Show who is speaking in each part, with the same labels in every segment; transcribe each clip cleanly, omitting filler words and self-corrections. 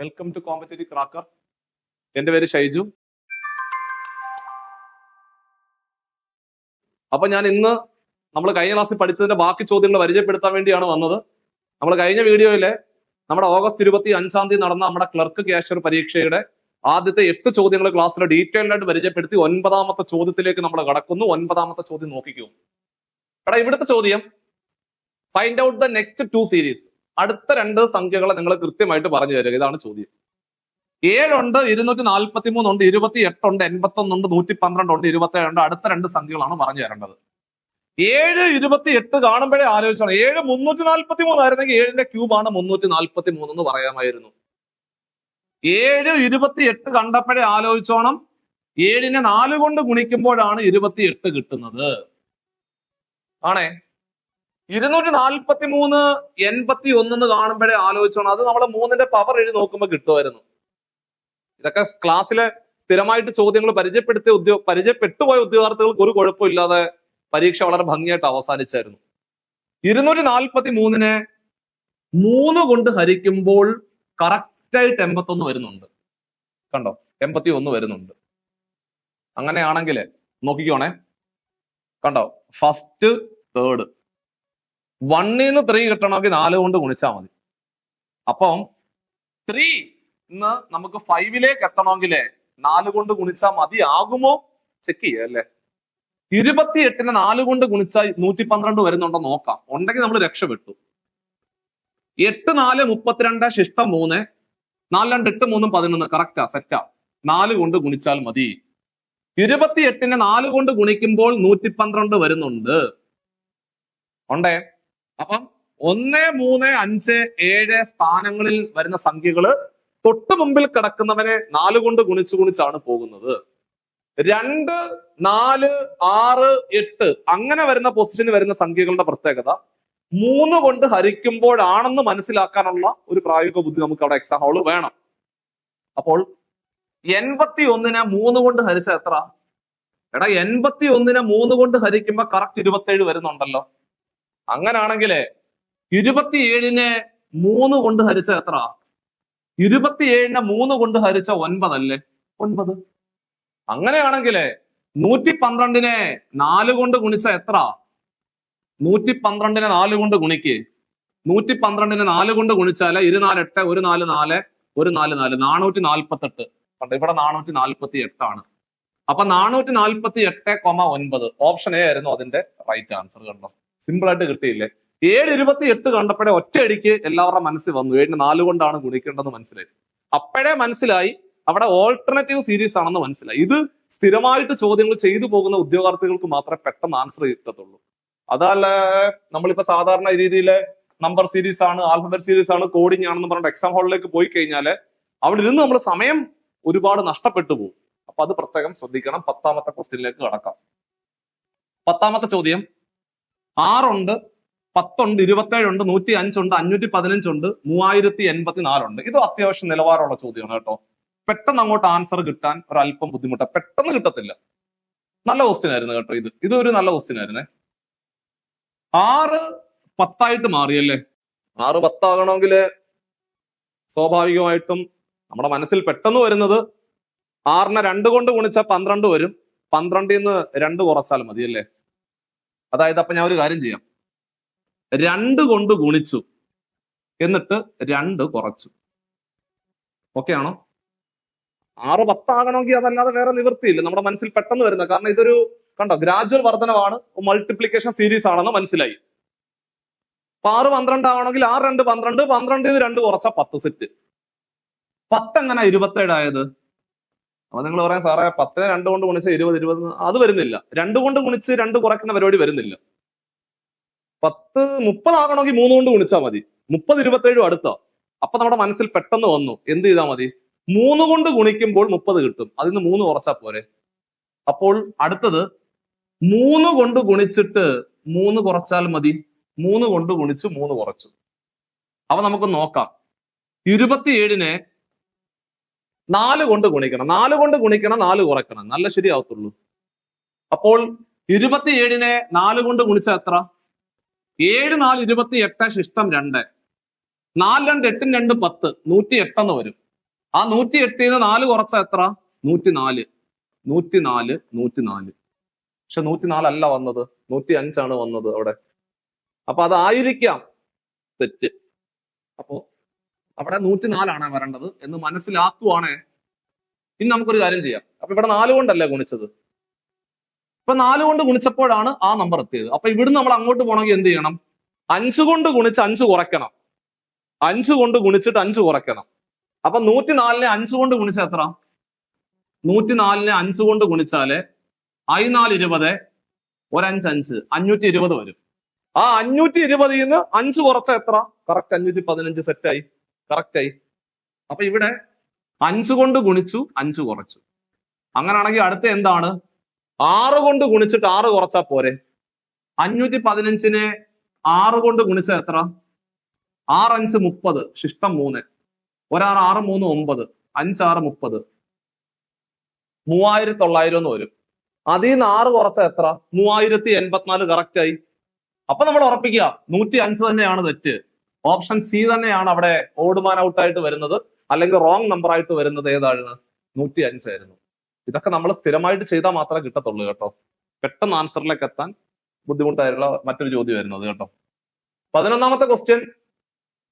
Speaker 1: Welcome to competitive cracker. എന്റെ പേര് ഷൈജു. അപ്പൊ ഞാൻ ഇന്ന് നമ്മൾ കഴിഞ്ഞ ക്ലാസ്സിൽ പഠിച്ചതിന്റെ ബാക്കി ചോദ്യങ്ങൾ പരിചയപ്പെടുത്താൻ വേണ്ടിയാണ് വന്നത്. നമ്മൾ കഴിഞ്ഞ വീഡിയോയിലെ നമ്മുടെ ഓഗസ്റ്റ് 25 നടന്ന നമ്മുടെ ക്ലർക്ക് ക്യാഷ്യർ പരീക്ഷയുടെ ആദ്യത്തെ 8 ചോദ്യങ്ങൾ ക്ലാസ്സിൽ ഡീറ്റെയിൽഡ് ആയിട്ട് പരിചയപ്പെടുത്തി 9ാമത്തെ ചോദ്യത്തിലേക്ക് നമ്മൾ കടക്കുന്നു. 9ാമത്തെ ചോദ്യം നോക്കിക്കൂ. എടാ, ഇവിടുത്തെ ചോദ്യം find out the next 2 series. അടുത്ത 2 സംഖ്യകളെ നിങ്ങൾ കൃത്യമായിട്ട് പറഞ്ഞു തരിക. ഇതാണ് ചോദ്യം. 7 ഉണ്ട്, 243 ഉണ്ട്, 28 ഉണ്ട്, 81 ഉണ്ട്, 112 ഉണ്ട്, 27 ഉണ്ട്. അടുത്ത 2 സംഖ്യകളാണ് പറഞ്ഞു തരേണ്ടത്. 7 28 കാണുമ്പോഴേ ആലോചിച്ചോണം. 7 343 ആയിരുന്നെങ്കിൽ 7ന്റെ ക്യൂബാണ് 343 എന്ന് പറയാമായിരുന്നു. 7 28 കണ്ടപ്പോഴേ ആലോചിച്ചോണം. 7നെ 4 കൊണ്ട് ഗുണിക്കുമ്പോഴാണ് 28 കിട്ടുന്നത്. ആണേ, 243 81 എന്ന് കാണുമ്പോഴേ ആലോചിച്ചോണം. അത് നമ്മൾ 3ന്റെ പവർ എഴുതി നോക്കുമ്പോൾ കിട്ടുമായിരുന്നു. ഇതൊക്കെ ക്ലാസ്സിലെ സ്ഥിരമായിട്ട് ചോദ്യങ്ങൾ പരിചയപ്പെട്ടുപോയ ഉദ്യോഗാർത്ഥികൾക്ക് ഒരു കുഴപ്പമില്ലാതെ പരീക്ഷ വളരെ ഭംഗിയായിട്ട് അവസാനിച്ചായിരുന്നു. 243നെ 3 കൊണ്ട് ഹരിക്കുമ്പോൾ കറക്റ്റായിട്ട് 81 വരുന്നുണ്ട്. കണ്ടോ, 81 വരുന്നുണ്ട്. അങ്ങനെയാണെങ്കിൽ നോക്കിക്കോണേ. കണ്ടോ, ഫസ്റ്റ് തേർഡ് 1ന്ന് 3 കിട്ടണമെങ്കിൽ 4 കൊണ്ട് ഗുണിച്ചാൽ മതി. അപ്പം 3 ഇന്ന് നമുക്ക് 5ലേക്ക് എത്തണമെങ്കിൽ 4 കൊണ്ട് ഗുണിച്ചാൽ മതിയാകുമോ? ചെക്ക് ചെയ്യുക അല്ലേ. 28നെ 4 കൊണ്ട് ഗുണിച്ചാൽ 112 വരുന്നുണ്ടോ നോക്കാം. ഉണ്ടെങ്കിൽ നമ്മൾ രക്ഷപ്പെട്ടു. 8 4 32 ശിഷ്ടം 3 4 2 8 3 11 കറക്റ്റാ, സെറ്റാ. 4 കൊണ്ട് ഗുണിച്ചാൽ മതി. 28നെ 4 കൊണ്ട് ഗുണിക്കുമ്പോൾ 112 വരുന്നുണ്ട്. ഉണ്ടേ. അപ്പം 1 3 5 7 സ്ഥാനങ്ങളിൽ വരുന്ന സംഖ്യകള് തൊട്ട് മുമ്പിൽ കിടക്കുന്നവനെ 4 കൊണ്ട് ഗുണിച്ചാണ് പോകുന്നത്. 2 4 6 8 അങ്ങനെ വരുന്ന പൊസിഷന് വരുന്ന സംഖ്യകളുടെ പ്രത്യേകത 3 കൊണ്ട് ഹരിക്കുമ്പോഴാണെന്ന് മനസ്സിലാക്കാനുള്ള ഒരു പ്രായോഗിക ബുദ്ധി നമുക്ക് അവിടെ എക്സാം ഹോള് വേണം. അപ്പോൾ 81നെ 3 കൊണ്ട് ഹരിച്ച എത്ര? എടാ, 81നെ 3 കൊണ്ട് ഹരിക്കുമ്പോ കറക്റ്റ് 27 വരുന്നുണ്ടല്ലോ. അങ്ങനാണെങ്കിലേ 27നെ 3 കൊണ്ട് ഹരിച്ച എത്ര? 27നെ 3 കൊണ്ട് ഹരിച്ച 9 അല്ലേ? 9. അങ്ങനെയാണെങ്കിലേ 112നെ 4 കൊണ്ട് ഗുണിച്ച എത്ര? 112നെ 4 കൊണ്ട് ഗുണിക്ക്. 112നെ 4 കൊണ്ട് ഗുണിച്ചാല് 24 8 1 4 4 1 4 4 448. കണ്ടോ, ഇവിടെ 448 ആണ്. അപ്പൊ 448, 9 ഓപ്ഷൻ എ ആയിരുന്നു അതിന്റെ റൈറ്റ് ആൻസർ. കണ്ടോ, സിമ്പിൾ ആയിട്ട് കിട്ടിയില്ലേ? 7 28 കണ്ടപ്പോഴേ ഒറ്റയടിക്ക് എല്ലാവരുടെ മനസ്സിൽ വന്നു 7നെ 4 കൊണ്ടാണ് ഗുണിക്കേണ്ടതെന്ന് മനസ്സിലായി. അപ്പോഴേ മനസ്സിലായി അവിടെ ഓൾട്ടർനേറ്റീവ് സീരീസ് ആണെന്ന് മനസ്സിലായി. ഇത് സ്ഥിരമായിട്ട് ചോദ്യങ്ങൾ ചെയ്തു പോകുന്ന ഉദ്യോഗാർത്ഥികൾക്ക് മാത്രമേ പെട്ടെന്ന് ആൻസർ കിട്ടത്തുള്ളൂ. അതല്ല നമ്മളിപ്പോ സാധാരണ രീതിയിലെ നമ്പർ സീരീസ് ആണ്, ആൽഫബറ്റ് സീരീസ് ആണ്, കോഡിംഗ് ആണെന്ന് പറഞ്ഞിട്ട് എക്സാം ഹാളിലേക്ക് പോയി കഴിഞ്ഞാല് അവിടെ ഇരുന്ന് നമ്മൾ സമയം ഒരുപാട് നഷ്ടപ്പെട്ടു പോകും. അപ്പൊ അത് പ്രത്യേകം ശ്രദ്ധിക്കണം. 10ാമത്തെ ക്വസ്റ്റ്യനിലേക്ക് കടക്കാം. 10ാമത്തെ ചോദ്യം 6 ഉണ്ട്, 10 ഉണ്ട്, 27 ഉണ്ട്, 105 ഉണ്ട്, 515 ഉണ്ട്, 3084 ഉണ്ട്. ഇത് അത്യാവശ്യം നിലവാരമുള്ള ചോദ്യമാണ് കേട്ടോ. പെട്ടെന്ന് അങ്ങോട്ട് ആൻസർ കിട്ടാൻ ഒരല്പം ബുദ്ധിമുട്ടാണ്. പെട്ടെന്ന് കിട്ടത്തില്ല. നല്ല ക്വസ്റ്റ്യൻ ആയിരുന്നു കേട്ടോ. ഇത് ഒരു നല്ല ക്വസ്റ്റ്യൻ ആയിരുന്നേ. 6 10 മാറിയല്ലേ. 6 10 ആകണമെങ്കിൽ സ്വാഭാവികമായിട്ടും നമ്മുടെ മനസ്സിൽ പെട്ടെന്ന് വരുന്നത് 6നെ 2 കൊണ്ട് ഗുണിച്ചാൽ 12 വരും. 12ന്ന് 2 കുറച്ചാൽ മതി അല്ലേ. അതായത് അപ്പൊ ഞാൻ ഒരു കാര്യം ചെയ്യാം. 2 കൊണ്ട് ഗുണിച്ചു എന്നിട്ട് 2 കുറച്ചു. ഓക്കെ ആണോ? 6 10 ആകണമെങ്കിൽ അതല്ലാതെ വേറെ നിവൃത്തിയില്ല. നമ്മുടെ മനസ്സിൽ പെട്ടെന്ന് വരുന്ന, കാരണം ഇതൊരു കണ്ടോ ഗ്രാജുവൽ വർധനവാണ്, മൾട്ടിപ്ലിക്കേഷൻ സീരീസ് ആണെന്ന് മനസ്സിലായി. 6 12 ആവണമെങ്കിൽ 6 2 12, 12ന്ന് 2 കുറച്ച 10 സെറ്റ്. 10 എങ്ങനെ 27 ആയത്? അപ്പൊ നിങ്ങൾ പറയാം സാറേ 10നെ 2 കൊണ്ട് ഗുണിച്ച 20 അത് വരുന്നില്ല. 2 കൊണ്ട് ഗുണിച്ച് 2 കുറയ്ക്കുന്ന പരിപാടി വരുന്നില്ല. 10 30 ആകണമെങ്കിൽ 3 കൊണ്ട് ഗുണിച്ചാൽ മതി. 30 27 അടുത്ത. അപ്പൊ നമ്മുടെ മനസ്സിൽ പെട്ടെന്ന് വന്നു എന്ത് ചെയ്താൽ മതി? 3 കൊണ്ട് ഗുണിക്കുമ്പോൾ 30 കിട്ടും. അതിന് 3 കുറച്ചാൽ പോരെ. അപ്പോൾ അടുത്തത് 3 കൊണ്ട് ഗുണിച്ചിട്ട് 3 കുറച്ചാൽ മതി. 3 കൊണ്ട് ഗുണിച്ച് 3 കുറച്ചു. അപ്പൊ നമുക്ക് നോക്കാം. 27നെ 4 കൊണ്ട് ഗുണിക്കണം. 4 കൊണ്ട് ഗുണിക്കണം, 4 കുറയ്ക്കണം, നല്ല ശരിയാവത്തുള്ളൂ. അപ്പോൾ 27നെ 4 കൊണ്ട് ഗുണിച്ച എത്ര? 7 4 28 ശിഷ്ടം 2 4 2 8 2 10 108 എന്ന് വരും. ആ 108 4 കുറച്ച എത്ര? 104. 104 104. പക്ഷെ 104 അല്ല വന്നത്, 105 ആണ് വന്നത് അവിടെ. അപ്പൊ അതായിരിക്കാം തെറ്റ്. അപ്പോ അവിടെ 104 വരേണ്ടത് എന്ന് മനസ്സിലാക്കുവാണേ. ഇനി നമുക്കൊരു കാര്യം ചെയ്യാം. അപ്പൊ ഇവിടെ 4 കൊണ്ടല്ലേ ഗുണിച്ചത്? ഇപ്പൊ 4 കൊണ്ട് ഗുണിച്ചപ്പോഴാണ് ആ നമ്പർ എത്തിയത്. അപ്പൊ ഇവിടുന്ന് നമ്മൾ അങ്ങോട്ട് പോകണമെങ്കിൽ എന്ത് ചെയ്യണം? 5 കൊണ്ട് ഗുണിച്ച് 5 കുറയ്ക്കണം. 5 കൊണ്ട് ഗുണിച്ചിട്ട് 5 കുറയ്ക്കണം. അപ്പൊ 104നെ 5 കൊണ്ട് ഗുണിച്ച എത്ര? 104നെ 5 കൊണ്ട് ഗുണിച്ചാല് 4 20, 1 5 5, 520 വരും. ആ 520ന്ന് 5 കുറച്ച എത്ര? കറക്റ്റ് 515 സെറ്റായി, കറക്റ്റ് ആയി. അപ്പൊ ഇവിടെ 5 കൊണ്ട് ഗുണിച്ചു, 5 കുറച്ചു. അങ്ങനാണെങ്കിൽ അടുത്ത എന്താണ്? 6 കൊണ്ട് ഗുണിച്ചിട്ട് 6 കുറച്ചാ പോരെ? 515നെ 6 കൊണ്ട് ഗുണിച്ച എത്ര? 6 5 30, ശിഷ്ടം 3, 1 6 6 3 9, 5 6 30, 3900 എന്ന് വരും. അതിൽ നിന്ന് 6 കുറച്ച എത്ര? 3084, കറക്റ്റ് ആയി. അപ്പൊ നമ്മൾ ഉറപ്പിക്കുക 105 തന്നെയാണ് തെറ്റ്. ഓപ്ഷൻ സി തന്നെയാണ് അവിടെ ഓഡ് മാൻ ഔട്ട് ആയിട്ട് വരുന്നത്, അല്ലെങ്കിൽ റോങ് നമ്പർ ആയിട്ട് വരുന്നത്. ഏതാണ്? 105 ആയിരുന്നു. ഇതൊക്കെ നമ്മൾ സ്ഥിരമായിട്ട് ചെയ്താൽ മാത്രമേ കിട്ടത്തുള്ളൂ കേട്ടോ. പെട്ടെന്ന് ആൻസറിലേക്ക് എത്താൻ ബുദ്ധിമുട്ടായിട്ടുള്ള മറ്റൊരു ചോദ്യമായിരുന്നു അത് കേട്ടോ. 11ാമത്തെ question.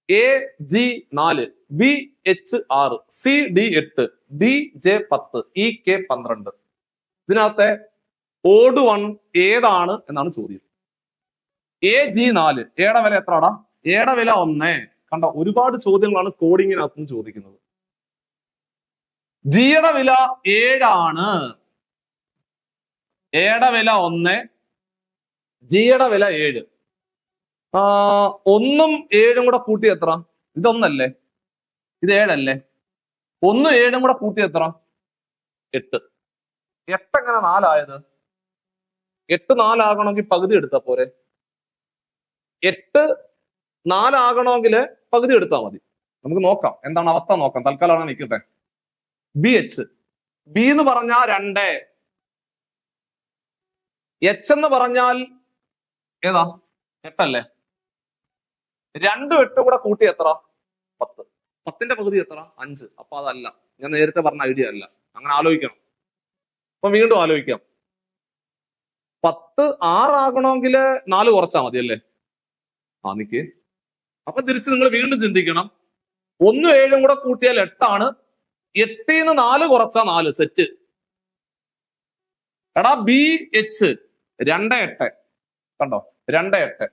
Speaker 1: AG4, BH6, CD8, DJ10, EK12. ഇതിനകത്തെ ഓഡ് 1 ഏതാണ് എന്നാണ് ചോദ്യം. AG4 ഏടെ വില എത്രടാ? ഏടെ വില 1. കണ്ടോ, ഒരുപാട് ചോദ്യങ്ങളാണ് കോഡിങ്ങിനകത്തും ചോദിക്കുന്നത്. ജിയുടെ വില 7 ആണ്. ഏടെ വില 1, ജിയുടെ വില 7. 1ഉം 7ഉം കൂടെ കൂട്ടി എത്ര? ഇതൊന്നല്ലേ, ഇത് 7 അല്ലേ? 1ഉം 7ഉം കൂടെ കൂട്ടി എത്ര? 8. 8 എങ്ങനെ 4 ആയത്? 8 4 ആകണമെങ്കിൽ പകുതി എടുത്താ പോരെ? 8 4 ആകണമെങ്കിൽ പകുതി എടുത്താൽ മതി. നമുക്ക് നോക്കാം എന്താണ് അവസ്ഥ നോക്കാം. തൽക്കാലം അവിടെ നിൽക്കട്ടെ. BH, B എന്ന് പറഞ്ഞാൽ 2, H എന്ന് പറഞ്ഞാൽ ഏതാ? 8 അല്ലേ? 2ഉം 8ഉം കൂടെ കൂട്ടി എത്ര? 10. 10ന്റെ പകുതി എത്ര? 5. അപ്പൊ അതല്ല, ഞാൻ നേരത്തെ പറഞ്ഞ ഐഡിയ അല്ല. അങ്ങനെ ആലോചിക്കണം. അപ്പൊ വീണ്ടും ആലോചിക്കാം. 10 6 ആകണമെങ്കിൽ 4 കുറച്ചാൽ മതി അല്ലേ? നിക്ക്. അപ്പൊ തിരിച്ച് നിങ്ങൾ വീണ്ടും ചിന്തിക്കണം. 1ഉം 7ഉം കൂടെ കൂട്ടിയാൽ 8 ആണ്. 8ന്ന് 4 കുറച്ചാ 4, സെറ്റ്. എടാ BH 2 8, കണ്ടോ? 2 8,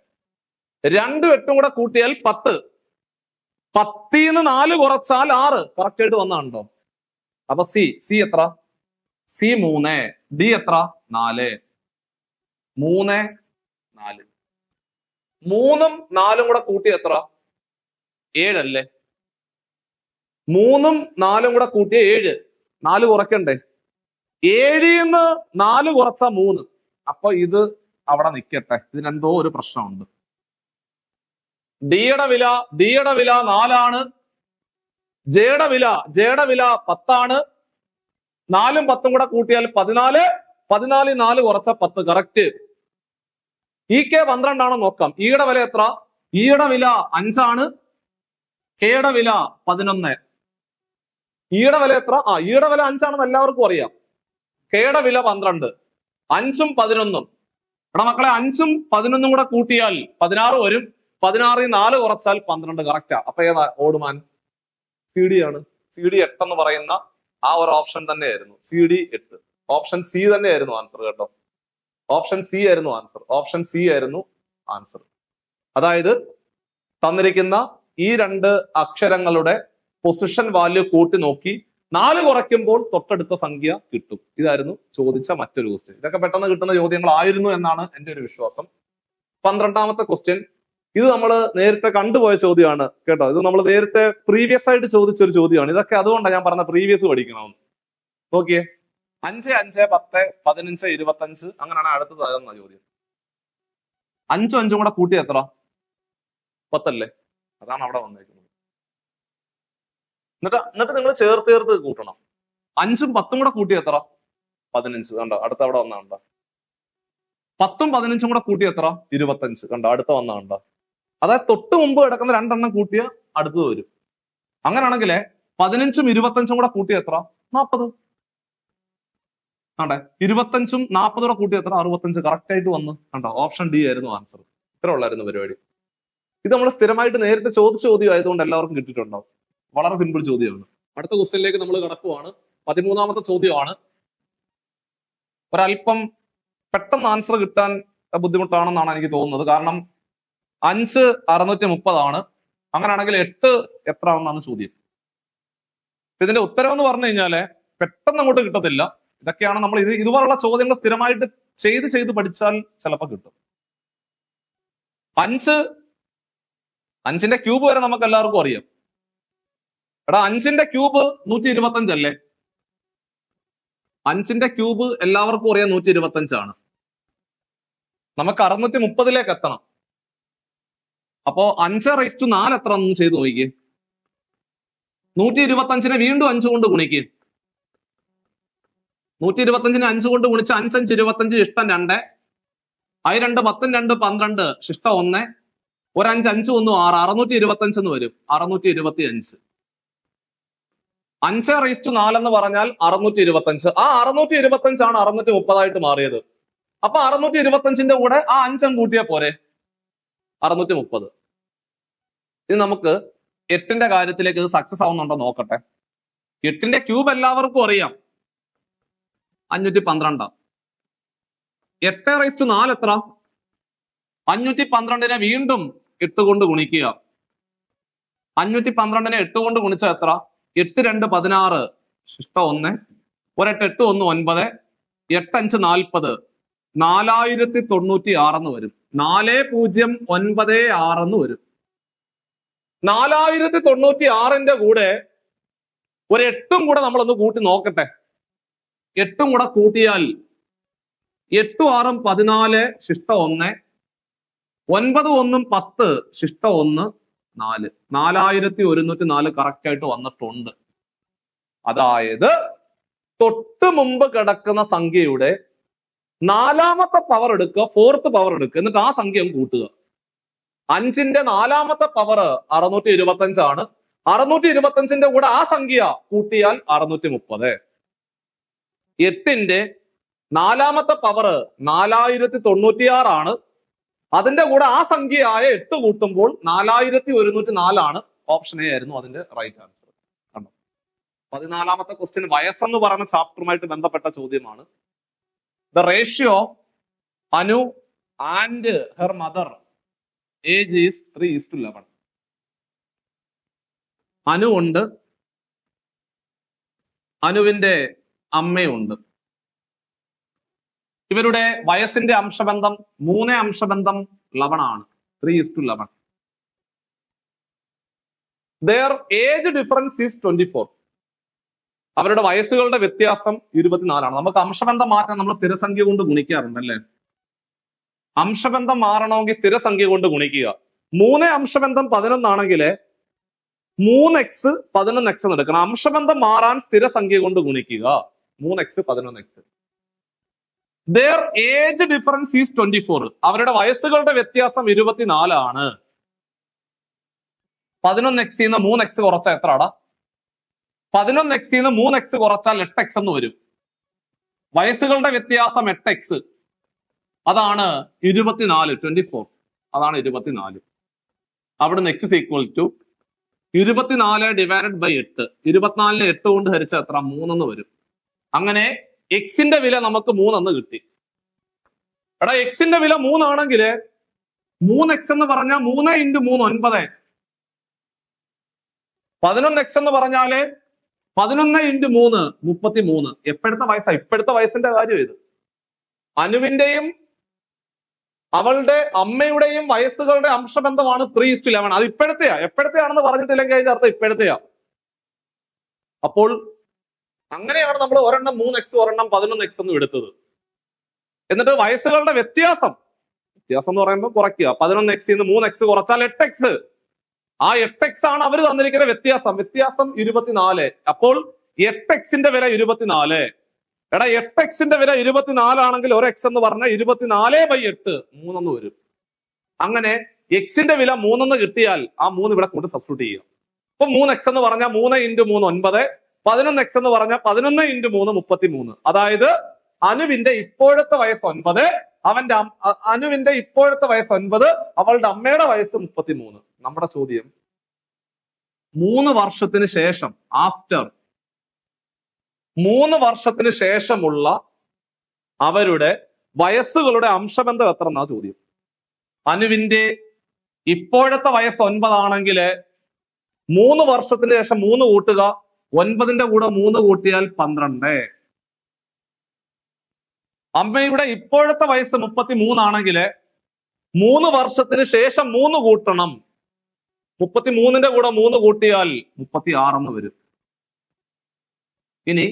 Speaker 1: 2ഉം 8ഉം കൂടെ കൂട്ടിയാൽ 10. 10ന്ന് 4 കുറച്ചാൽ 6, കറക്റ്റ് ആയിട്ട് വന്നാണോ? അപ്പൊ സി എത്ര? സി 3, ഡി എത്ര? 4. 3 4. 3ഉം 4ഉം കൂടെ കൂട്ടി എത്ര? 7 അല്ലേ? 3ഉം 4ഉം കൂടെ കൂട്ടിയ 7. 4 കുറയ്ക്കണ്ടേ? 7ന്ന് 4 കുറച്ച 3. അപ്പൊ ഇത് അവിടെ നിൽക്കട്ടെ, ഇതിനെന്തോ ഒരു പ്രശ്നമുണ്ട്. ഡിയുടെ വില 4 ആണ്. ജെയുടെ വില 10 ആണ്. 4ഉം 10ഉം കൂടെ കൂട്ടിയാൽ 14. 14 4 കുറച്ച 10, കറക്റ്റ്. EK 12 ആണോ നോക്കാം. ഈയുടെ വില എത്ര? ഈയുടെ വില 5 ആണ്. കെയുടെ വില 11. ഈയുടെ വില എത്ര? ഈയുടെ വില 5 ആണെന്ന് എല്ലാവർക്കും അറിയാം. കെയുടെ വില 12. 5ഉം 11ഉം. എടാ മക്കളെ, 5ഉം 11ഉം കൂടെ കൂട്ടിയാൽ 16 വരും. 16 4 കുറച്ചാൽ 12, കറക്റ്റാ. അപ്പൊ ഏതാ ഓടുമാൻ? CD ആണ്. CD 8 എന്ന് പറയുന്ന ആ ഒരു ഓപ്ഷൻ തന്നെയായിരുന്നു. CD 8. ഓപ്ഷൻ സി തന്നെയായിരുന്നു ആൻസർ കേട്ടോ. ഓപ്ഷൻ സി ആയിരുന്നു ആൻസർ. ഓപ്ഷൻ സി ആയിരുന്നു ആൻസർ. അതായത് തന്നിരിക്കുന്ന ഈ 2 അക്ഷരങ്ങളുടെ പൊസിഷൻ വാല്യൂ കൂട്ടി നോക്കി 4 കുറയ്ക്കുമ്പോൾ തൊട്ടടുത്ത സംഖ്യ കിട്ടും. ഇതായിരുന്നു ചോദിച്ച മറ്റൊരു ക്വസ്റ്റ്യൻ. ഇതൊക്കെ പെട്ടെന്ന് കിട്ടുന്ന ചോദ്യങ്ങളായിരുന്നു എന്നാണ് എന്റെ ഒരു വിശ്വാസം. 12ാമത്തെ ക്വസ്റ്റ്യൻ. ഇത് നമ്മൾ നേരത്തെ കണ്ടുപോയ ചോദ്യമാണ് കേട്ടോ. ഇത് നമ്മൾ നേരത്തെ പ്രീവിയസ് ആയിട്ട് ചോദിച്ച ഒരു ചോദ്യമാണ്. ഇതൊക്കെ അതുകൊണ്ടാണ് ഞാൻ പറഞ്ഞ പ്രീവിയസ് പഠിക്കണമെന്ന്. നോക്കിയേ, 5 5 10 15 25 അങ്ങനെയാണ് അടുത്തത് തരുന്ന ചോദ്യം. 5ഉം 5ഉം കൂടെ കൂട്ടി എത്ര? 10 അല്ലേ? അതാണ് അവിടെ വന്നേക്കുന്നത്. എന്നിട്ട് നിങ്ങൾ ചേർത്ത് കൂട്ടണം. 5ഉം 10ഉം കൂടെ കൂട്ടി എത്ര? 15. കണ്ടോ, അടുത്ത അവിടെ വന്ന കണ്ടോ. 10ഉം 15ഉം കൂടെ കൂട്ടി എത്ര? 25. കണ്ടോ, അടുത്ത വന്ന കണ്ടോ. അതായത് തൊട്ട് മുമ്പ് കിടക്കുന്ന 2 എണ്ണം കൂട്ടിയ അടുത്തത് വരും. അങ്ങനെയാണെങ്കിൽ 15ഉം 25ഉം കൂടെ കൂട്ടി എത്ര? 40. ആണ്ടെ 25ഉം 40 കൂടെ കൂട്ടി എത്ര? 65. കറക്റ്റ് ആയിട്ട് വന്നു. കണ്ടോ? ഓപ്ഷൻ ഡി ആയിരുന്നു ആൻസർ. ഇത്ര ഉള്ളായിരുന്നു പരിപാടി. ഇത് നമ്മൾ സ്ഥിരമായിട്ട് നേരത്തെ ചോദിച്ച ചോദ്യം ആയതുകൊണ്ട് എല്ലാവർക്കും കിട്ടിയിട്ടുണ്ടാവും. വളരെ സിമ്പിൾ ചോദ്യമാണ്. അടുത്ത ക്വസ്റ്റ്യനിലേക്ക് നമ്മൾ കടക്കുവാണ്. 13ാമത്തെ ചോദ്യമാണ്. ഒരല്പം പെട്ടെന്ന് ആൻസർ കിട്ടാൻ ബുദ്ധിമുട്ടാണെന്നാണ് എനിക്ക് തോന്നുന്നത്. കാരണം 5 630 ആണ്. അങ്ങനെയാണെങ്കിൽ 8 എത്ര ആണെന്നാണ് ചോദ്യം. ഇതിന്റെ ഉത്തരം എന്ന് പറഞ്ഞു കഴിഞ്ഞാല് പെട്ടെന്ന് അങ്ങോട്ട് കിട്ടത്തില്ല. ഇതൊക്കെയാണ് നമ്മൾ ഇതുപോലുള്ള ചോദ്യങ്ങൾ സ്ഥിരമായിട്ട് ചെയ്ത് പഠിച്ചാൽ ചിലപ്പോൾ കിട്ടും. 5ന്റെ ക്യൂബ് വരെ നമുക്ക് എല്ലാവർക്കും അറിയാം. എടാ 5ന്റെ ക്യൂബ് 125 അല്ലേ? 5ന്റെ ക്യൂബ് എല്ലാവർക്കും അറിയാം 125 ആണ്. നമുക്ക് 630ലേക്ക് എത്തണം. അപ്പോ 5⁴ എത്ര ഒന്നും ചെയ്ത് നോക്കിയേ. 125നെ വീണ്ടും 5 കൊണ്ട് ഗുണിക്കുക. 125നെ 5 കൊണ്ട് ഗുണിച്ച് 5 5 25 ഇഷ്ടം 2. I 2 10 2 12 ശിഷ്ടം 1. ഒരു 5 5 1 6 625 എന്ന് വരും. 625. 5⁴ എന്ന് പറഞ്ഞാൽ 625. ആ 625 ആണ് 630 ആയിട്ട് മാറിയത്. അപ്പൊ 625ന്റെ കൂടെ ആ 5 കൂട്ടിയാ പോരെ, 630. ഇനി നമുക്ക് 8ന്റെ കാര്യത്തിലേക്ക് ഇത് സക്സസ് ആവുന്നുണ്ടോ നോക്കട്ടെ. 8ന്റെ ക്യൂബ് എല്ലാവർക്കും അറിയാം, 512. 8⁴ എത്ര? 512നെ വീണ്ടും 8 കൊണ്ട് ഗുണിക്കുക. 512നെ 8 കൊണ്ട് ഗുണിച്ചാൽ എത്ര? 8 2 16 ശിഷ്ടം 1. ഒരു 8 8 1 9. 8 5 40. 4096 എന്ന് വരും. 4096 എന്ന് വരും. 4096ന്റെ കൂടെ ഒരു 8ഉം കൂടെ നമ്മളൊന്ന് കൂട്ടി നോക്കട്ടെ. 8ഉം കൂടെ കൂട്ടിയാൽ 8 6 14 ശിഷ്ടം 1. 9 1 10 ശിഷ്ടം 1 4. 4104 കറക്റ്റ് ആയിട്ട് വന്നിട്ടുണ്ട്. അതായത് തൊട്ട് മുമ്പ് കിടക്കുന്ന സംഖ്യയുടെ 4ാമത്തെ പവർ എടുക്കുക, 4th പവർ എടുക്കുക, എന്നിട്ട് ആ സംഖ്യ കൂട്ടുക. 5ന്റെ 4ാമത്തെ പവർ 625 ആണ്. 625ന്റെ കൂടെ ആ സംഖ്യ കൂട്ടിയാൽ 630. 8ന്റെ 4ാമത്തെ പവർ 4096 ആണ്. അതിന്റെ കൂടെ ആ സംഖ്യയായ 8 കൂട്ടുമ്പോൾ 4104 ആണ്. ഓപ്ഷൻ എ ആയിരുന്നു അതിന്റെ റൈറ്റ് ആൻസർ. കണ്ടോ? 14ാമത്തെ ക്വസ്റ്റ്യൻ വയസ്സെന്ന് പറയുന്ന ചാപ്റ്ററുമായിട്ട് ബന്ധപ്പെട്ട ചോദ്യമാണ്. The ratio of Anu and her mother age is 3:11. Anu ഉണ്ട്, അനുവിന്റെ അമ്മയുണ്ട്. ഇവരുടെ വയസ്സിന്റെ അംശബന്ധം 3:11 ആണ്. 3:11. Their age difference is 24. അവരുടെ വയസ്സുകളുടെ വ്യത്യാസം 24 ആണ്. നമുക്ക് അംശബന്ധം മാറ്റാൻ നമ്മൾ സ്ഥിരസംഖ്യ കൊണ്ട് ഗുണിക്കാറുണ്ട് അല്ലേ? അംശബന്ധം മാറണമെങ്കിൽ സ്ഥിരസംഖ്യ കൊണ്ട് ഗുണിക്കുക. 3 അംശബന്ധം 11 ആണെങ്കിൽ 3x 11x എന്ന് എടുക്കണം. അംശബന്ധം മാറാൻ സ്ഥിരസംഖ്യ കൊണ്ട് ഗുണിക്കുക. 3x 11x. Their age difference is 24. അവരുടെ വയസ്സുകളുടെ വ്യത്യാസം 24 ആണ്. 11x 3x കുറച്ചാൽ എത്രടാ? 11x 3x കുറച്ചാൽ 8x എന്ന് വരും. വയസ്സുകളുടെ വ്യത്യാസം 8x. അതാണ് 24. 24 അതാണ് 24. അവിടുന്ന് x is equal to 24 divided by 8. 24നെ 8 കൊണ്ട് ഹരിച്ചാൽ എത്ര? 3 എന്ന് വരും. അങ്ങനെ എക്സിന്റെ വില നമുക്ക് 3 എന്ന് കിട്ടി. എടാ എക്സിന്റെ വില 3 ആണെങ്കിൽ 3x എന്ന് പറഞ്ഞാൽ 3 × 3 9. 11x എന്ന് പറഞ്ഞാല് 11 × 3 33. എപ്പോഴത്തെ വയസ്സാ? ഇപ്പോഴത്തെ വയസ്സിന്റെ കാര്യം ഇത്. അനുവിന്റെയും അവളുടെ അമ്മയുടെയും വയസ്സുകളുടെ അംശബന്ധമാണ് 3:11. അത് ഇപ്പോഴത്തെയാ. എപ്പോഴത്തെയാണെന്ന് പറഞ്ഞിട്ടില്ലെങ്കിൽ അതിന്റെ അർത്ഥം ഇപ്പോഴത്തെയാ. അപ്പോൾ അങ്ങനെയാണ് നമ്മൾ ഒരെണ്ണം 3x ഒരെണ്ണം 11x എന്നും എടുത്തത്. എന്നിട്ട് വയസ്സുകളുടെ വ്യത്യാസം എന്ന് പറയുമ്പോൾ കുറയ്ക്കുക. 11x 3x കുറച്ചാൽ 8x. ആ 8x ആണ് അവർ തന്നിരിക്കുന്ന വ്യത്യാസം. വ്യത്യാസം 24. അപ്പോൾ 8xന്റെ വില 24. എടാ 8xന്റെ വില 24 ആണെങ്കിൽ ഒരു x എന്ന് പറഞ്ഞാൽ 24/8 3 എന്ന് വരും. അങ്ങനെ എക്സിന്റെ വില 3 എന്ന് കിട്ടിയാൽ ആ 3 ഇവിടെ കൊണ്ട് സബ്സ്റ്റിറ്റ്യൂട്ട് ചെയ്യുക. ഇപ്പൊ 3x എന്ന് പറഞ്ഞാൽ 3 × 3 9, 11x എന്ന് പറഞ്ഞാൽ 11 × 3 33. അതായത് അനുവിന്റെ ഇപ്പോഴത്തെ വയസ്സ് 9, അനുവിന്റെ ഇപ്പോഴത്തെ വയസ്സ് 9, അവളുടെ അമ്മയുടെ വയസ്സ് 33. നമ്മുടെ ചോദ്യം 3 വർഷത്തിന് ശേഷം, ആഫ്റ്റർ 3 വർഷത്തിന് ശേഷമുള്ള അവരുടെ വയസ്സുകളുടെ അംശബന്ധം എത്ര എന്നാ ചോദ്യം. അനുവിന്റെ ഇപ്പോഴത്തെ വയസ്സ് 9 ആണെങ്കിൽ 3 വർഷത്തിന് ശേഷം 3 കൂട്ടുക, 9ന്റെ കൂടെ 3 കൂട്ടിയാൽ 12. അമ്മയുടെ ഇപ്പോഴത്തെ വയസ്സ് 33 ആണെങ്കിൽ 3 വർഷത്തിന് ശേഷം 3 കൂട്ടണം, 33ന്റെ കൂടെ 3 കൂട്ടിയാൽ 36 എന്ന് വരും. ഇനി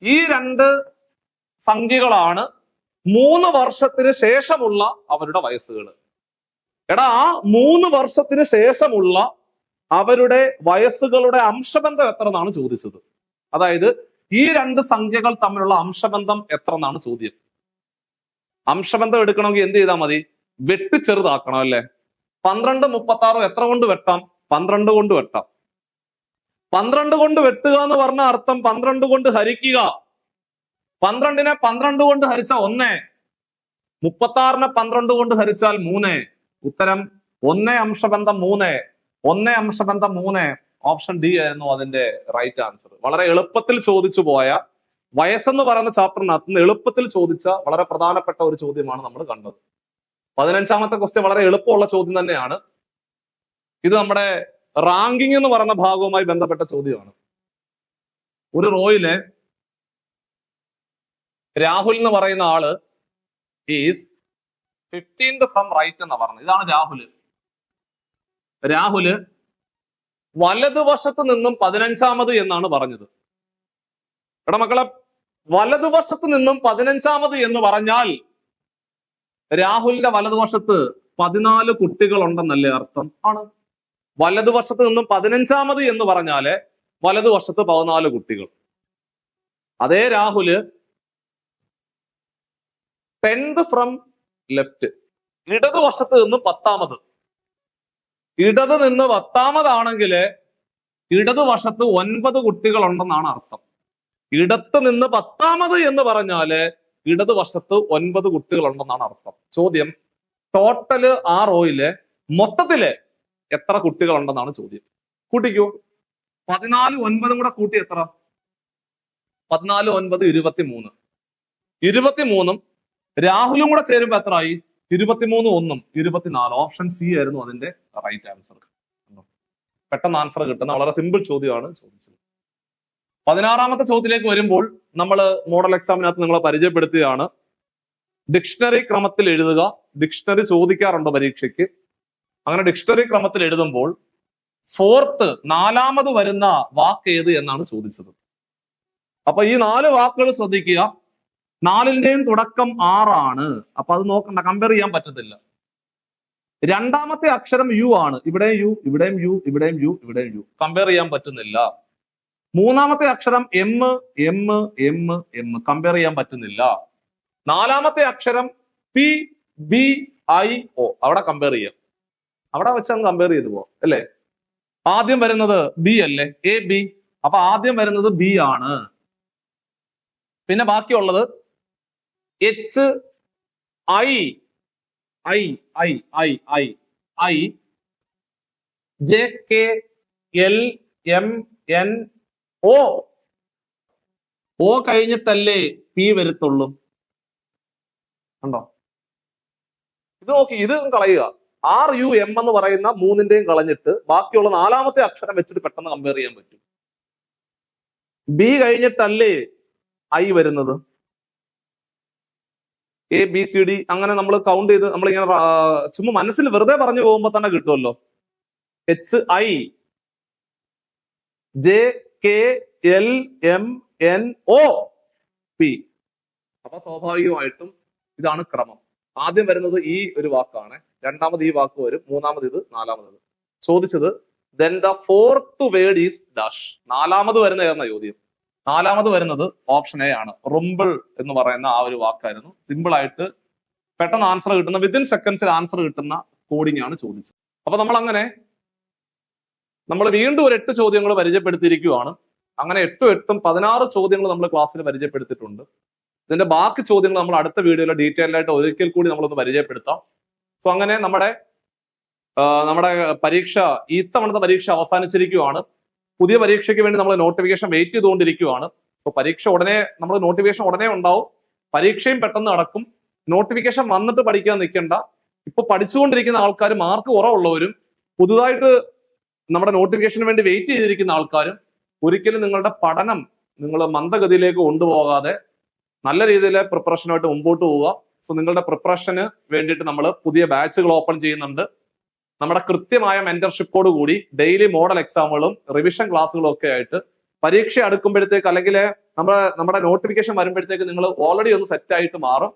Speaker 1: ഈ രണ്ട് സംഖ്യകളാണ് 3 വർഷത്തിന് ശേഷമുള്ള അവരുടെ വയസ്സുകൾ. എടാ, ആ 3 വർഷത്തിന് ശേഷമുള്ള അവരുടെ വയസ്സുകളുടെ അംശബന്ധം എത്ര എന്നാണ് ചോദിച്ചത്. അതായത് ഈ രണ്ട് സംഖ്യകൾ തമ്മിലുള്ള അംശബന്ധം എത്ര എന്നാണ് ചോദ്യം. അംശബന്ധം എടുക്കണമെങ്കിൽ എന്ത് ചെയ്താൽ മതി? വെട്ടി ചെറുതാക്കണം അല്ലെ. 12 36 എത്ര കൊണ്ട് വെട്ടാം? 12 കൊണ്ട് വെട്ടാം. 12 കൊണ്ട് വെട്ടുക എന്ന് പറഞ്ഞ അർത്ഥം 12 കൊണ്ട് ഹരിക്കുക. 12നെ 12 കൊണ്ട് ഹരിച്ചാൽ 1, 36നെ 12 കൊണ്ട് ഹരിച്ചാൽ 3. ഉത്തരം 1 അംശബന്ധം 3, 1 അംശബന്ധം 3. ഓപ്ഷൻ ഡി ആയിരുന്നു അതിന്റെ റൈറ്റ് ആൻസർ. വളരെ എളുപ്പത്തിൽ ചോദിച്ചു പോയ, വയസ്സെന്ന് പറയുന്ന ചാപ്റ്ററിനകത്ത് നിന്ന് എളുപ്പത്തിൽ ചോദിച്ച വളരെ പ്രധാനപ്പെട്ട ഒരു ചോദ്യമാണ് നമ്മൾ കണ്ടത്. 15ാമത്തെ ക്വസ്റ്റ്യൻ വളരെ എളുപ്പമുള്ള ചോദ്യം തന്നെയാണ്. ഇത് നമ്മുടെ റാങ്കിങ് എന്ന് പറയുന്ന ഭാഗവുമായി ബന്ധപ്പെട്ട ചോദ്യമാണ്. ഒരു റോയിലെ രാഹുൽ എന്ന് പറയുന്ന ആള് ഈസ് 15th ഫ്രം റൈറ്റ് എന്ന് പറഞ്ഞത്. ഇതാണ് രാഹുല്. രാഹുല് വലതുവശത്ത് നിന്നും 15ാമത് എന്നാണ് പറഞ്ഞത്. എടാ മക്കളെ, വലതുവശത്ത് നിന്നും 15ാമത് എന്ന് പറഞ്ഞാൽ രാഹുലിന്റെ വലതുവശത്ത് 14 കുട്ടികൾ ഉണ്ടെന്നല്ലേ അർത്ഥം? ആണ്. വലതുവശത്ത് നിന്നും 15ാമത് എന്ന് പറഞ്ഞാല് വലതുവശത്ത് 14 കുട്ടികൾ. അതേ രാഹുല് 10th ഫ്രം ലെഫ്റ്റ്, ഇടതുവശത്ത് നിന്ന് 10ാമത്. ഇടത് നിന്ന് 10ാമതാണെങ്കിൽ ഇടതുവശത്ത് 9 കുട്ടികൾ ഉണ്ടെന്നാണ് അർത്ഥം. ഇടത്ത് നിന്ന് 10ാമത് എന്ന് പറഞ്ഞാല് ഇടതുവശത്ത് 9 കുട്ടികൾ ഉണ്ടെന്നാണ് അർത്ഥം. ചോദ്യം, ടോട്ടല് ആ റോയില് മൊത്തത്തില് എത്ര കുട്ടികൾ ഉണ്ടെന്നാണ് ചോദ്യം. കൂട്ടിക്കോ. 14 9 കൂടെ കൂട്ടി എത്ര? 14 9 23. 23ഉം രാഹുലും കൂടെ ചേരുമ്പോ എത്രയായി? 23 1 24. ഓപ്ഷൻ സി ആയിരുന്നു അതിന്റെ റൈറ്റ് ആൻസർ. പെട്ടെന്ന് ആൻസർ കിട്ടുന്ന വളരെ സിമ്പിൾ ചോദ്യമാണ് ചോദിച്ചത്. 16ാമത്തെ ചോദ്യത്തിലേക്ക് വരുമ്പോൾ നമ്മൾ മോഡൽ എക്സാമിനകത്ത് നിങ്ങളെ പരിചയപ്പെടുത്തുകയാണ്. ഡിക്ഷണറി ക്രമത്തിൽ എഴുതുക. ഡിക്ഷണറി ചോദിക്കാറുണ്ട് പരീക്ഷയ്ക്ക്. അങ്ങനെ ഡിക്ഷണറി ക്രമത്തിൽ എഴുതുമ്പോൾ 4th 4ാമത് വരുന്ന വാക്ക് ഏത് എന്നാണ് ചോദിച്ചത്. അപ്പൊ ഈ 4 വാക്കുകൾ ശ്രദ്ധിക്കുക. 4ന്റെയും തുടക്കം 6 ആണ്. അപ്പൊ അത് നോക്കണ്ട, കമ്പയർ ചെയ്യാൻ പറ്റത്തില്ല. 2ാമത്തെ അക്ഷരം യു ആണ്. ഇവിടെയും യു, ഇവിടെയും യു, ഇവിടെയും യു, ഇവിടെയും യു. കമ്പയർ ചെയ്യാൻ പറ്റുന്നില്ല. 3ാമത്തെ അക്ഷരം M M M M. Compare ചെയ്യാൻ പറ്റുന്നില്ല. 4ാമത്തെ അക്ഷരം പി ബി ഐ ഒ. അവിടെ കമ്പയർ ചെയ്യാം. അവിടെ വെച്ചാൽ കമ്പയർ ചെയ്തു പോവാം അല്ലേ. ആദ്യം വരുന്നത് ബി അല്ലേ, എ ബി. അപ്പൊ ആദ്യം വരുന്നത് ബി ആണ്. പിന്നെ ബാക്കിയുള്ളത് H I I I I I I J K L M N O. O കഴിഞ്ഞിട്ടല്ലേ പി വരുത്തുള്ളൂ. കണ്ടോ? ഇത് നോക്കി, ഇത് കളയുക. ആർ യു എം എന്ന് പറയുന്ന 3ന്റെയും കളഞ്ഞിട്ട് ബാക്കിയുള്ള 4ാമത്തെ അക്ഷരം വെച്ചിട്ട് പെട്ടെന്ന് കമ്പയർ ചെയ്യാൻ പറ്റും. ബി കഴിഞ്ഞിട്ടല്ലേ ഐ വരുന്നത്. എ ബി സി ഡി അങ്ങനെ നമ്മൾ കൗണ്ട് ചെയ്ത് നമ്മളിങ്ങനെ ചുമ്മാ മനസ്സിൽ വെറുതെ പറഞ്ഞു പോകുമ്പോൾ തന്നെ കിട്ടുമല്ലോ. H I J K L M N O P. അപ്പൊ സ്വാഭാവികമായിട്ടും ഇതാണ് ക്രമം. ആദ്യം വരുന്നത് ഈ ഒരു വാക്കാണ്, 2ാമത് ഈ വാക്ക് വരും, 3ാമത് ഇത്, 4ാമത്. ചോദിച്ചത് then the 4th word is dash. 4ാമത് വരുന്ന ഏതെന്ന ചോദ്യം. 4ാമത് വരുന്നത് ഓപ്ഷൻ എ ആണ്. റുംബിൾ എന്ന് പറയുന്ന ആ ഒരു വാക്കായിരുന്നു. സിമ്പിൾ ആയിട്ട് പെട്ടെന്ന് ആൻസർ കിട്ടുന്ന, വിത്തിൻ സെക്കൻഡ്സിൽ ആൻസർ കിട്ടുന്ന കോഡിംഗ് ആണ് ചോദിച്ചത്. അപ്പൊ നമ്മൾ അങ്ങനെ നമ്മൾ വീണ്ടും ഒരു 8 ചോദ്യങ്ങൾ പരിചയപ്പെടുത്തിയിരിക്കുകയാണ്. അങ്ങനെ 8 16 ചോദ്യങ്ങൾ നമ്മൾ ക്ലാസ്സിൽ പരിചയപ്പെടുത്തിയിട്ടുണ്ട്. ഇതിന്റെ ബാക്കി ചോദ്യങ്ങൾ നമ്മൾ അടുത്ത വീഡിയോയിൽ ഡീറ്റെയിൽ ആയിട്ട് ഒരിക്കൽ കൂടി നമ്മളൊന്ന് പരിചയപ്പെടുത്താം. സോ അങ്ങനെ നമ്മുടെ പരീക്ഷ ഇത്തവണത്തെ പരീക്ഷ അവസാനിച്ചിരിക്കുകയാണ്. പുതിയ പരീക്ഷയ്ക്ക് വേണ്ടി നമ്മൾ നോട്ടിഫിക്കേഷൻ വെയിറ്റ് ചെയ്തുകൊണ്ടിരിക്കുകയാണ്. സോ പരീക്ഷ ഉടനെ നമ്മൾ നോട്ടിഫിക്കേഷൻ ഉടനെ ഉണ്ടാവും. പരീക്ഷയും പെട്ടെന്ന് നടക്കും. നോട്ടിഫിക്കേഷൻ വന്നിട്ട് പഠിക്കാൻ നിൽക്കേണ്ട. ഇപ്പൊ പഠിച്ചുകൊണ്ടിരിക്കുന്ന ആൾക്കാർ, മാർക്ക് കുറവുള്ളവരും പുതുതായിട്ട് നമ്മുടെ നോട്ടിഫിക്കേഷന് വേണ്ടി വെയിറ്റ് ചെയ്തിരിക്കുന്ന ആൾക്കാരും ഒരിക്കലും നിങ്ങളുടെ പഠനം നിങ്ങൾ മന്ദഗതിയിലേക്ക് കൊണ്ടുപോകാതെ നല്ല രീതിയിൽ പ്രിപ്പറേഷനുമായിട്ട് മുമ്പോട്ട് പോവുക. സോ നിങ്ങളുടെ പ്രിപ്പറേഷന് വേണ്ടിയിട്ട് നമ്മൾ പുതിയ ബാച്ചുകൾ ഓപ്പൺ ചെയ്യുന്നുണ്ട്. നമ്മുടെ കൃത്യമായ മെന്റർഷിപ്പോട് കൂടി ഡെയിലി മോഡൽ എക്സാമുകളും റിവിഷൻ ക്ലാസ്സുകളും ഒക്കെ ആയിട്ട് പരീക്ഷ അടുക്കുമ്പോഴത്തേക്ക് അല്ലെങ്കിൽ നമ്മുടെ നോട്ടിഫിക്കേഷൻ വരുമ്പോഴത്തേക്ക് നിങ്ങൾ ഓൾറെഡി ഒന്ന് സെറ്റ് ആയിട്ട് മാറും.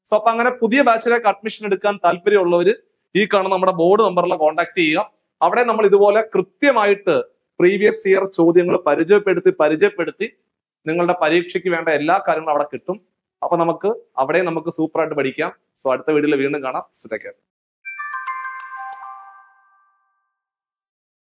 Speaker 1: സോ അപ്പൊ അങ്ങനെ പുതിയ ബാച്ചിലേക്ക് അഡ്മിഷൻ എടുക്കാൻ താല്പര്യമുള്ളവർ ഈ കാണുന്ന നമ്മുടെ ബോർഡ് നമ്പറിൽ കോൺടാക്ട് ചെയ്യുക. അവിടെ നമ്മൾ ഇതുപോലെ കൃത്യമായിട്ട് പ്രീവിയസ് ഇയർ ചോദ്യങ്ങൾ പരിചയപ്പെടുത്തി നിങ്ങളുടെ പരീക്ഷയ്ക്ക് വേണ്ട എല്ലാ കാര്യങ്ങളും അവിടെ കിട്ടും. അപ്പൊ നമുക്ക് സൂപ്പറായിട്ട് പഠിക്കാം. സോ അടുത്ത വീഡിയോയിൽ വീണ്ടും കാണാം.